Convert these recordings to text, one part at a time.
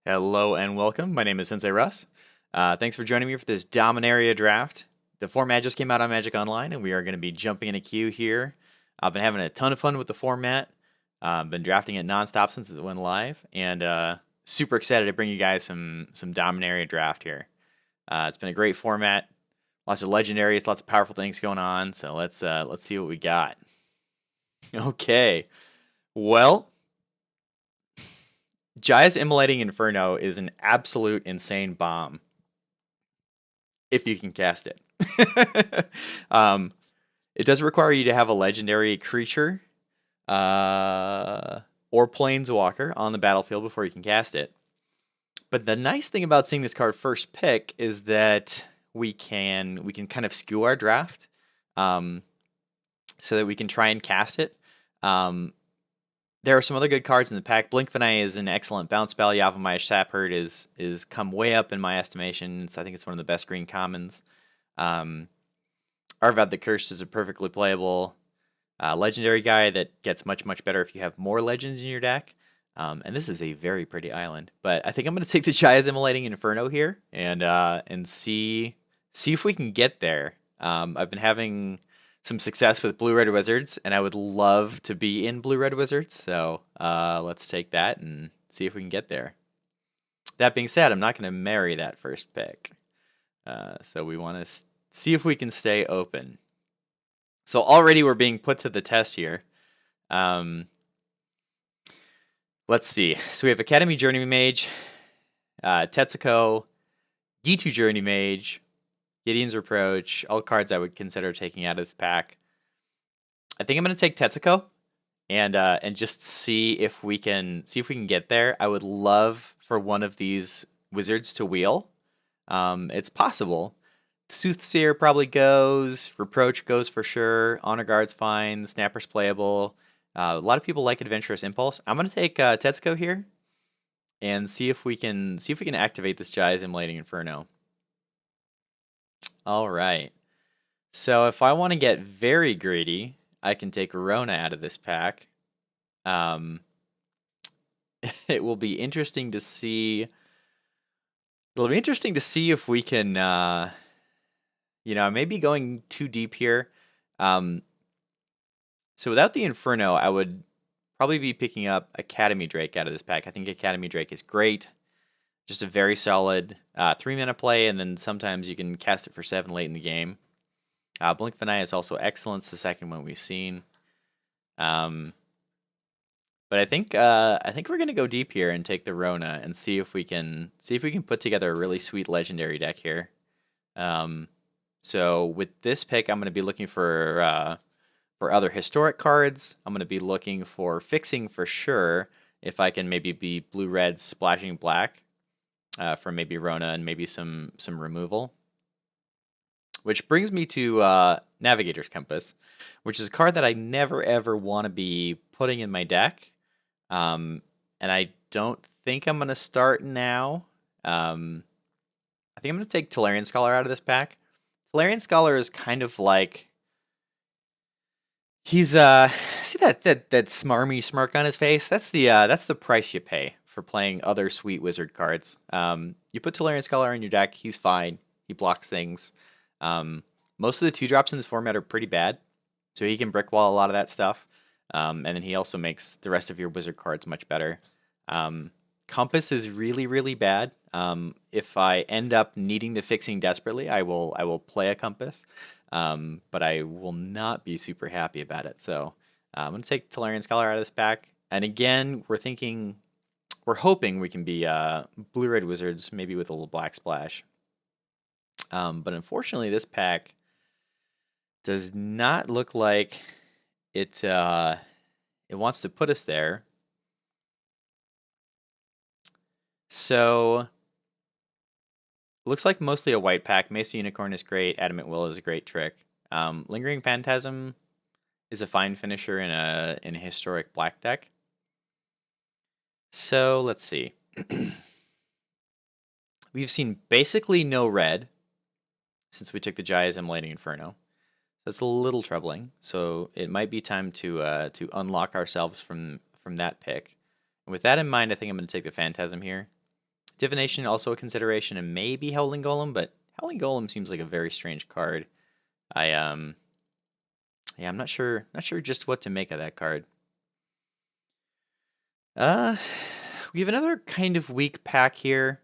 Hello and welcome. My name is Sensei Russ. Thanks for joining me for this Dominaria draft. The format just came out on Magic Online, and we are going to be jumping in a queue here. I've been having a ton of fun with the format. Been drafting it nonstop since it went live, and super excited to bring you guys some Dominaria draft here. It's been a great format, lots of legendaries, lots of powerful things going on. So let's see what we got. Okay, well. Jaya's Immolating Inferno is an absolute insane bomb if you can cast it. It does require you to have a legendary creature or planeswalker on the battlefield before you can cast it. But the nice thing about seeing this card first pick is that we can kind of skew our draft so that we can try and cast it. There are some other good cards in the pack. Blinkvanai is an excellent bounce spell. Yavimaya Sapherd is come way up in my estimation. I think it's one of the best green commons. Arvad the Cursed is a perfectly playable legendary guy that gets much better if you have more legends in your deck. And this is a very pretty island. But I think I'm going to take the Jaya's Immolating Inferno here and see if we can get there. I've been having some success with Blue-Red Wizards, and I would love to be in Blue-Red Wizards, so let's take that and see if we can get there. That being said, I'm not going to marry that first pick, so we want to see if we can stay open. So already we're being put to the test here. Let's see. So we have Academy Journey Mage, Tetsuko, Gitu Journey Mage, Gideon's Reproach, all cards I would consider taking out of this pack. I think I'm going to take Tetsuko and just see if we can get there. I would love for one of these wizards to wheel. It's possible. Soothsayer probably goes. Reproach goes for sure. Honor Guard's fine. Snapper's playable. A lot of people like Adventurous Impulse. I'm going to take Tetsuko here and see if we can activate this Jaya's Immolating Inferno. All right. So if I want to get very greedy, I can take Rona out of this pack. It will be interesting to see. It'll be interesting to see if we can, maybe going too deep here. So without the Inferno, I would probably be picking up Academy Drake out of this pack. I think Academy Drake is great. Just a very solid 3-mana play, and then sometimes you can cast it for 7 late in the game. Blinkvanai is also excellent. It's the second one we've seen. But I think we're gonna go deep here and take the Rona and see if we can put together a really sweet legendary deck here. So with this pick, I'm gonna be looking for other historic cards. I'm gonna be looking for fixing for sure. If I can maybe be blue-red splashing black. For maybe Rona and maybe some removal. Which brings me to Navigator's Compass, which is a card that I never ever want to be putting in my deck. And I don't think I'm going to start now. I think I'm going to take Tolarian Scholar out of this pack. Tolarian Scholar is kind of like... He's see that smarmy smirk on his face? That's the price you pay for playing other sweet wizard cards. You put Tolarian Scholar in your deck, he's fine. He blocks things. Most of the 2-drops in this format are pretty bad, so he can brick wall a lot of that stuff. And then he also makes the rest of your wizard cards much better. Compass is really bad. If I end up needing the fixing desperately, I will play a Compass. But I will not be super happy about it. So I'm going to take Tolarian Scholar out of this pack. And again, we're hoping we can be Blue-Red Wizards, maybe with a little black splash. But unfortunately, this pack does not look like it wants to put us there. So looks like mostly a white pack. Mesa Unicorn is great. Adamant Will is a great trick. Lingering Phantasm is a fine finisher in a historic black deck. So let's see. We've seen basically no red since we took the Jaya's Immolating Inferno. That's a little troubling. So it might be time to unlock ourselves from that pick. And with that in mind, I think I'm going to take the Phantasm here. Divination also a consideration, and maybe Howling Golem, but Howling Golem seems like a very strange card. Yeah, I'm not sure just what to make of that card. Uh, we have another kind of weak pack here.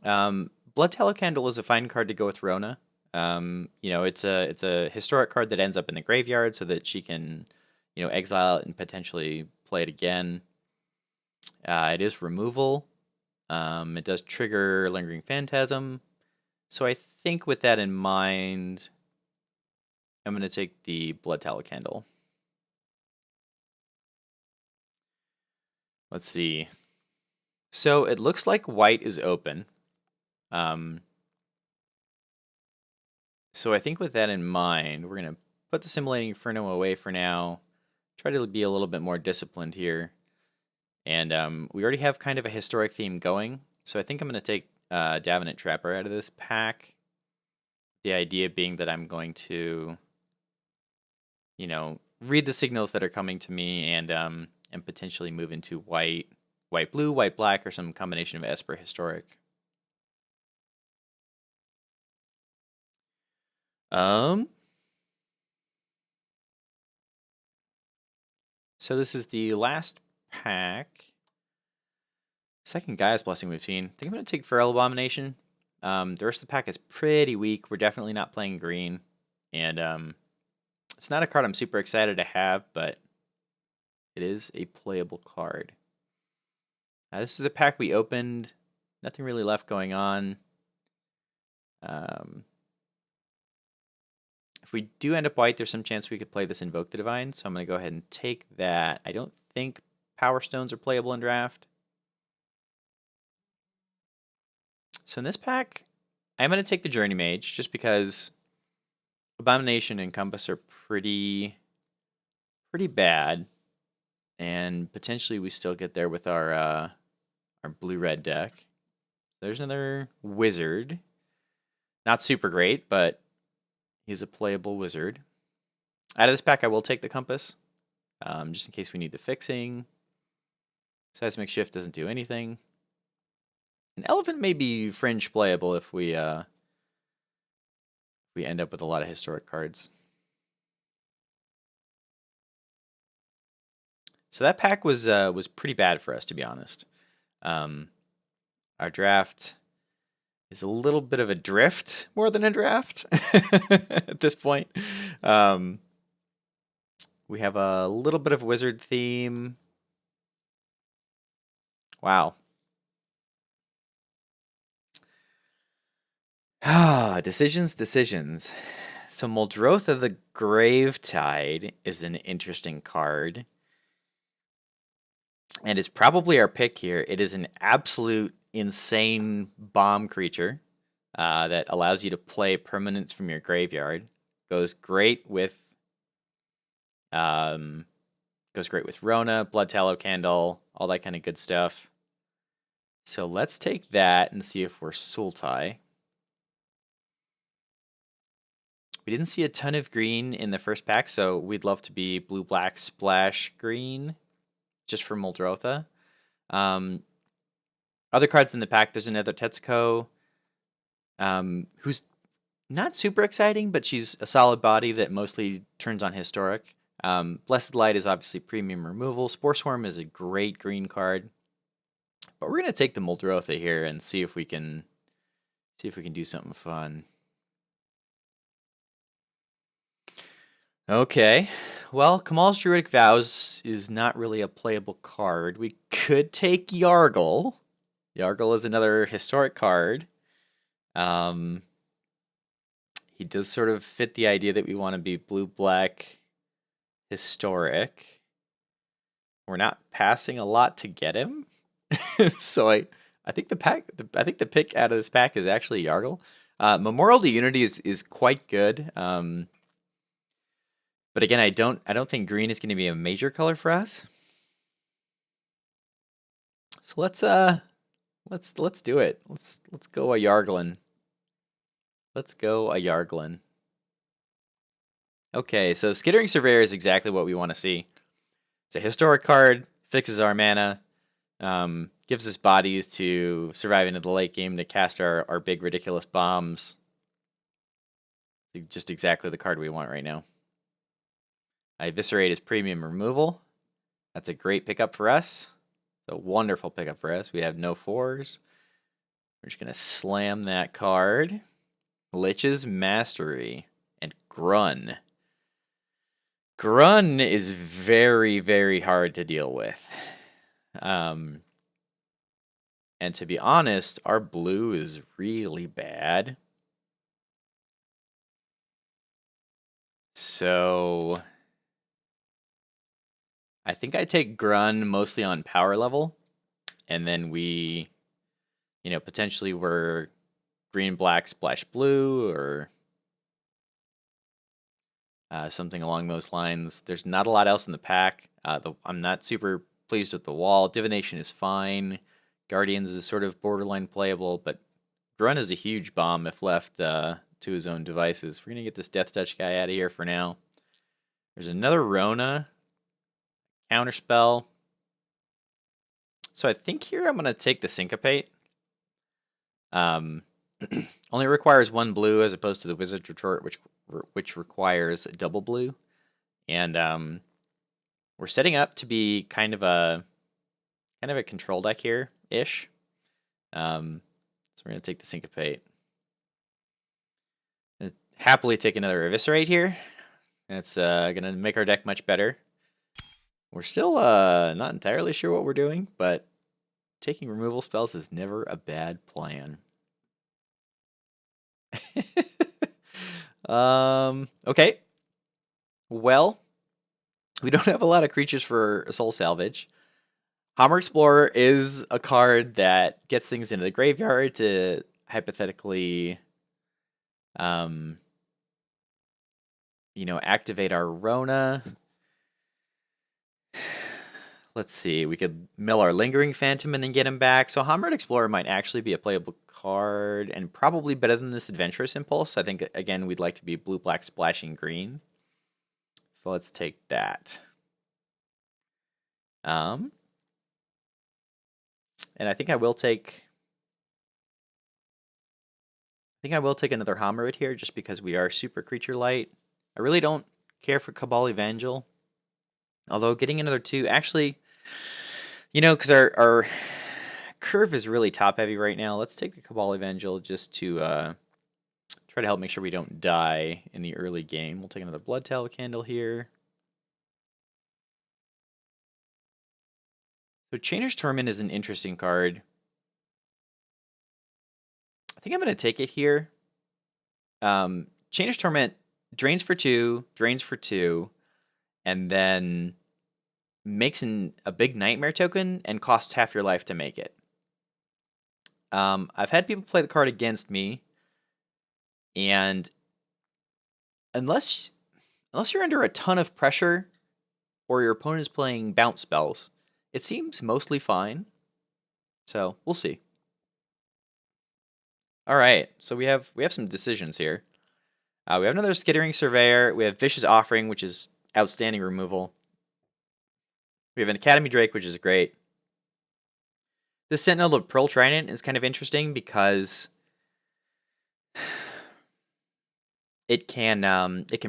Blood Tallow Candle is a fine card to go with Rona. It's a historic card that ends up in the graveyard so that she can, exile it and potentially play it again. It is removal. It does trigger Lingering Phantasm. So I think with that in mind, I'm going to take the Blood Tallow Candle. Let's see. So it looks like white is open. So I think with that in mind, we're going to put the Simulating Inferno away for now. Try to be a little bit more disciplined here. And we already have kind of a historic theme going. So I think I'm going to take Davenant Trapper out of this pack. The idea being that I'm going to, read the signals that are coming to me and potentially move into white blue, white black, or some combination of Esper historic. So this is the last pack. Second Gaia's Blessing we've seen. I think I'm going to take Feral Abomination. The rest of the pack is pretty weak. We're definitely not playing green. And it's not a card I'm super excited to have, but it is a playable card. This is the pack we opened. Nothing really left going on. If we do end up white, there's some chance we could play this Invoke the Divine, so I'm going to go ahead and take that. I don't think Power Stones are playable in draft. So in this pack, I'm going to take the Journey Mage, just because Abomination and Compass are pretty bad, and potentially we still get there with our blue-red deck. There's another Wizard. Not super great, but he's a playable Wizard. Out of this pack, I will take the Compass, just in case we need the fixing. Seismic Shift doesn't do anything. An Elephant may be fringe playable if we end up with a lot of historic cards. So that pack was pretty bad for us, to be honest. Our draft is a little bit of a drift more than a draft at this point. We have a little bit of Wizard theme. Wow. Decisions. So Muldrotha the Gravetide is an interesting card. And it's probably our pick here. It is an absolute insane bomb creature that allows you to play permanents from your graveyard. Goes great with Rona, Blood Tallow Candle, all that kind of good stuff. So let's take that and see if we're Sultai. We didn't see a ton of green in the first pack, so we'd love to be blue-black splash green, just for Muldrotha. Other cards in the pack, there's another Tetsuko, who's not super exciting, but she's a solid body that mostly turns on historic. Blessed Light is obviously premium removal. Spore Swarm is a great green card. But we're going to take the Muldrotha here and see if we can do something fun. Okay, well, Kamal's Druidic Vows is not really a playable card. We could take Yargle. Yargle is another historic card. He does sort of fit the idea that we want to be blue-black historic. We're not passing a lot to get him. So I think the pick out of this pack is actually Yargle. Memorial to Unity is quite good. But again, I don't think green is going to be a major color for us. So let's do it. Let's go a Yarglin. Okay, so Skittering Surveyor is exactly what we want to see. It's a historic card, fixes our mana, gives Gives us bodies to survive into the late game to cast our big ridiculous bombs. Just exactly the card we want right now. Eviscerate is premium removal. That's a great pickup for us. It's a wonderful pickup for us. We have no 4s. We're just going to slam that card. Lich's Mastery and Grun. Grun is very, very hard to deal with. And to be honest, our blue is really bad. So I think I take Grun mostly on power level. And then we, potentially we're green, black, splash blue, or something along those lines. There's not a lot else in the pack. I'm not super pleased with the wall. Divination is fine. Guardians is sort of borderline playable, but Grun is a huge bomb if left to his own devices. We're going to get this Death Touch guy out of here for now. There's another Rona. Counterspell. So I think here I'm going to take the Syncopate. Only requires 1 blue as opposed to the Wizard's Retort, which requires a double blue. And we're setting up to be kind of a control deck here ish. So we're gonna take the Syncopate. Happily take another Eviscerate here. That's gonna make our deck much better. We're still not entirely sure what we're doing, but taking removal spells is never a bad plan. Okay. Well, we don't have a lot of creatures for Soul Salvage. Hammer Explorer is a card that gets things into the graveyard to hypothetically, activate our Rona. Let's see, we could mill our Lingering Phantom and then get him back. So Hammered Explorer might actually be a playable card and probably better than this Adventurous Impulse. I think, again, we'd like to be blue, black, splashing green. So let's take that. And I think I will take another Hammered here just because we are super creature light. I really don't care for Cabal Evangel. Although getting another 2, actually, because our curve is really top heavy right now. Let's take the Cabal Evangel just to try to help make sure we don't die in the early game. We'll take another Blood Tallow Candle here. So Chainer's Torment is an interesting card. I think I'm going to take it here. Chainer's Torment drains for 2, and then makes a big Nightmare token and costs half your life to make it. I've had people play the card against me, and unless you're under a ton of pressure or your opponent is playing bounce spells, it seems mostly fine. So we'll see. All right, so we have some decisions here. We have another Skittering Surveyor. We have Vicious Offering, which is outstanding removal. We have an Academy Drake, which is great. This Sentinel of Pearl Trident is kind of interesting because it can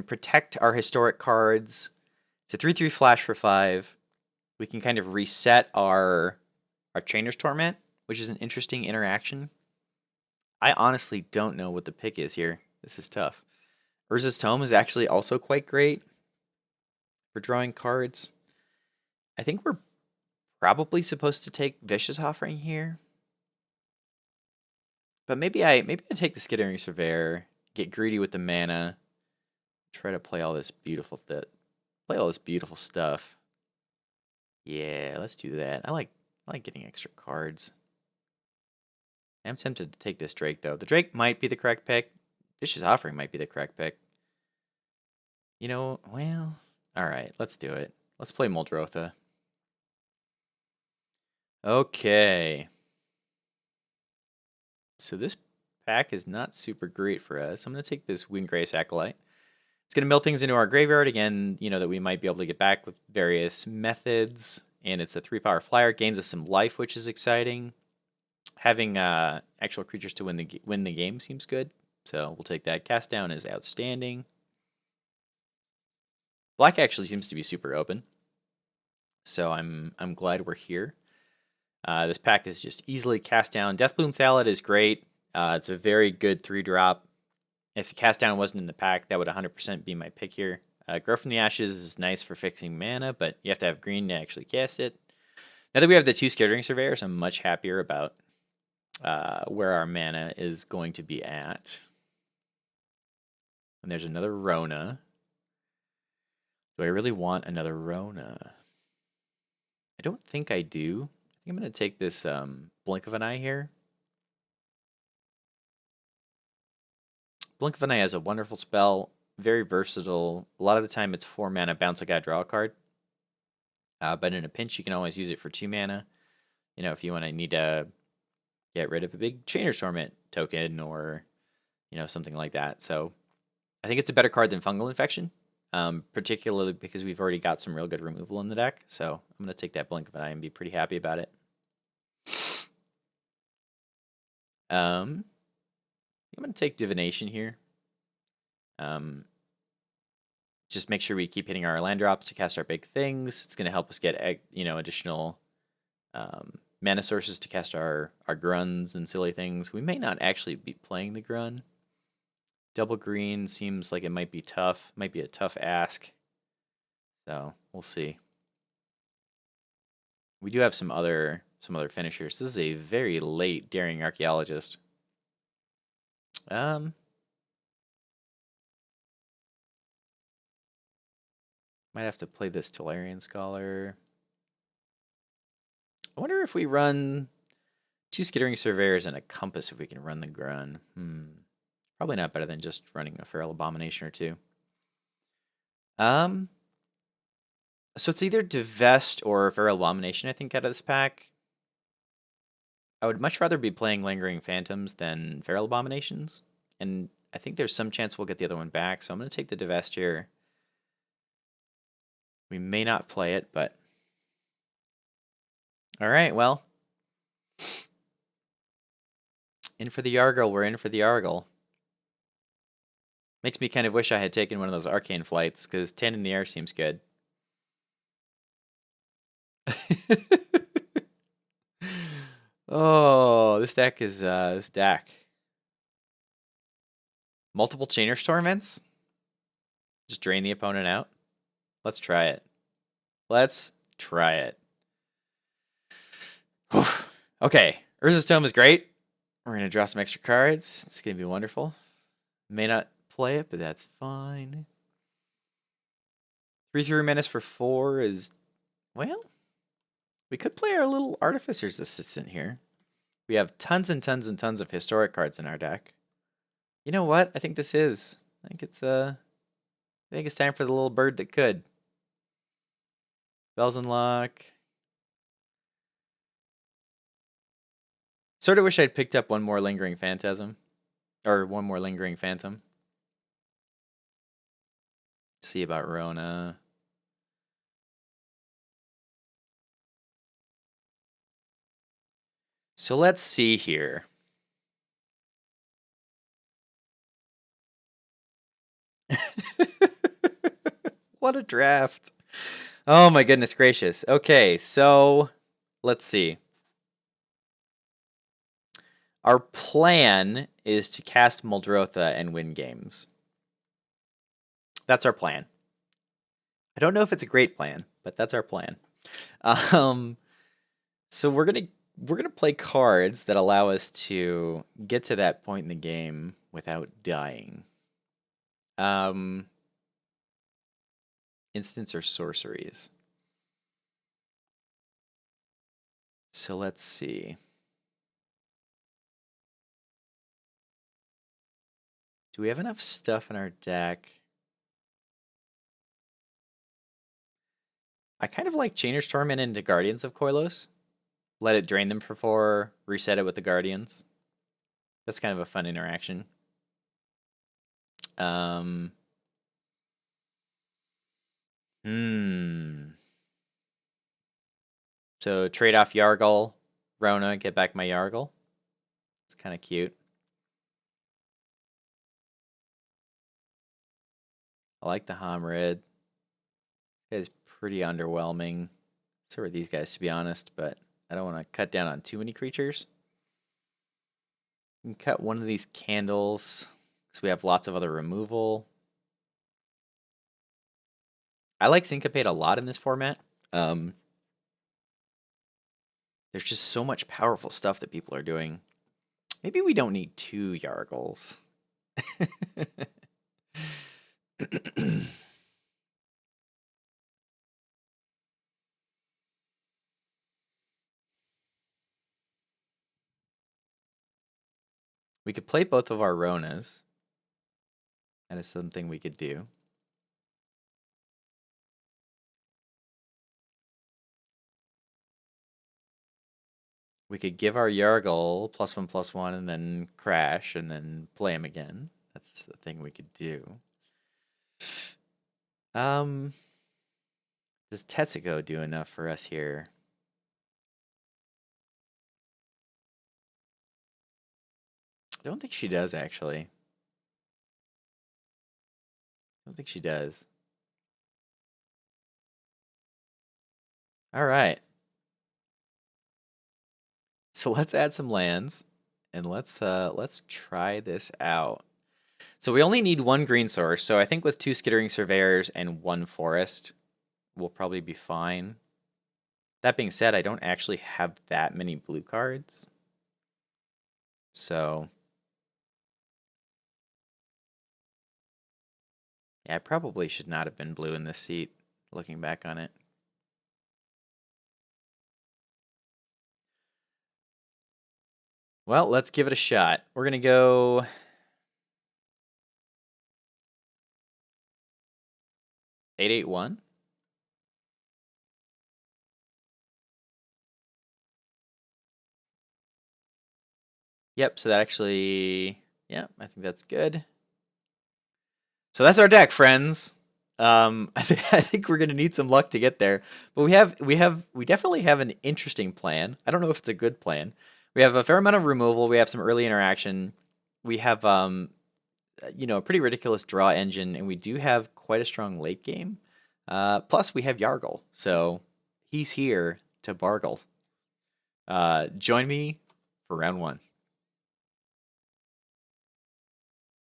protect our historic cards. It's a 3/3 flash for 5. We can kind of reset our Chainer's Torment, which is an interesting interaction. I honestly don't know what the pick is here. This is tough. Urza's Tome is actually also quite great for drawing cards. I think we're probably supposed to take Vicious Offering here. But maybe I take the Skittering Surveyor, get greedy with the mana, try to play all this beautiful stuff. Yeah, let's do that. I like getting extra cards. I'm tempted to take this Drake though. The Drake might be the correct pick. Vicious Offering might be the correct pick. Well, all right, let's do it. Let's play Muldrotha. Okay. So this pack is not super great for us. I'm going to take this Windgrace Acolyte. It's going to mill things into our graveyard again, that we might be able to get back with various methods. and it's a 3-power flyer. Gains us some life, which is exciting. Having actual creatures to win the game seems good, so we'll take that. Cast down is outstanding. Black actually seems to be super open, so I'm glad we're here. This pack is just easily cast down. Deathbloom Thallid is great. It's a very good 3-drop. If the cast down wasn't in the pack, that would 100% be my pick here. Grow from the Ashes is nice for fixing mana, but you have to have green to actually cast it. Now that we have the 2 Skittering Surveyors, I'm much happier about where our mana is going to be at. And there's another Rona. Do I really want another Rona? I don't think I do. I think I'm going to take this Blink of an Eye here. Blink of an Eye has a wonderful spell, very versatile. A lot of the time it's 4 mana, bounce a guy, draw a card. But in a pinch, you can always use it for 2 mana. You know, if you need to get rid of a big Chainer's Torment token or, something like that. So I think it's a better card than Fungal Infection, particularly because we've already got some real good removal in the deck. So I'm going to take that Blink of an Eye and be pretty happy about it. I'm going to take Divination here. Just make sure we keep hitting our land drops to cast our big things. It's going to help us get additional mana sources to cast our Gruns and silly things. We may not actually be playing the Grun. Double green seems like it might be tough. Might be a tough ask. So we'll see. We do have some other finishers. This is a very late Daring Archaeologist. Might have to play this Tolarian Scholar. I wonder if we run 2 Skittering Surveyors and a Compass if we can run the Grun. Probably not better than just running a Feral Abomination or 2. So it's either Divest or Feral Abomination, I think, out of this pack. I would much rather be playing Lingering Phantoms than Feral Abominations. And I think there's some chance we'll get the other one back, so I'm going to take the Divest here. We may not play it, but... Alright, well. In for the Yargle, we're in for the Yargle. Makes me kind of wish I had taken one of those Arcane Flights, because 10 in the air seems good. Oh, this deck is this deck. Multiple Chainer's Torments? Just drain the opponent out? Let's try it. Let's try it. Okay, Urza's Tome is great. We're going to draw some extra cards. It's going to be wonderful. May not play it, but that's fine. 3/3 Menace for 4 is... Well, we could play our little Artificer's Assistant here. We have tons and tons and tons of historic cards in our deck. You know what? I think this is. I think it's time for the little bird that could. Bells Unlock. Sort of wish I'd picked up one more Lingering Phantasm. Or one more Lingering Phantom. See about Rona. So let's see here. What a draft. Oh my goodness gracious. Okay, so let's see. Our plan is to cast Muldrotha and win games. That's our plan. I don't know if it's a great plan, but that's our plan. So we're gonna play cards that allow us to get to that point in the game without dying. Instants or sorceries. So let's see. Do we have enough stuff in our deck? I kind of like Chainer's Torment into Guardians of Koilos. Let it drain them for 4, reset it with the Guardians. That's kind of a fun interaction. So trade off Yargle, Rona, get back my Yargle. It's kind of cute. I like the Homrid. This guy's pretty underwhelming. So are these guys, to be honest, but I don't want to cut down on too many creatures. We can cut one of these candles because we have lots of other removal. I like Syncopate a lot in this format. There's just so much powerful stuff that people are doing. Maybe we don't need 2 Yargles. We could play both of our Ronas. That is something we could do. We could give our Yargle +1/+1 and then crash and then play him again. That's a thing we could do. Does Tetsuko do enough for us here? I don't think she does, actually. I don't think she does. All right. So let's add some lands, and let's try this out. So we only need 1 green source, so I think with 2 Skittering Surveyors and 1 forest, we'll probably be fine. That being said, I don't actually have that many blue cards. So yeah, I probably should not have been blue in this seat, looking back on it. Well, let's give it a shot. We're gonna go 881. Yep, so that actually, yeah, I think that's good. So that's our deck, friends. I think we're gonna need some luck to get there, but we definitely have an interesting plan. I don't know if it's a good plan. We have a fair amount of removal. We have some early interaction. We have a pretty ridiculous draw engine, and we do have quite a strong late game. Plus, we have Yargle, so he's here to bargle. Join me for round 1.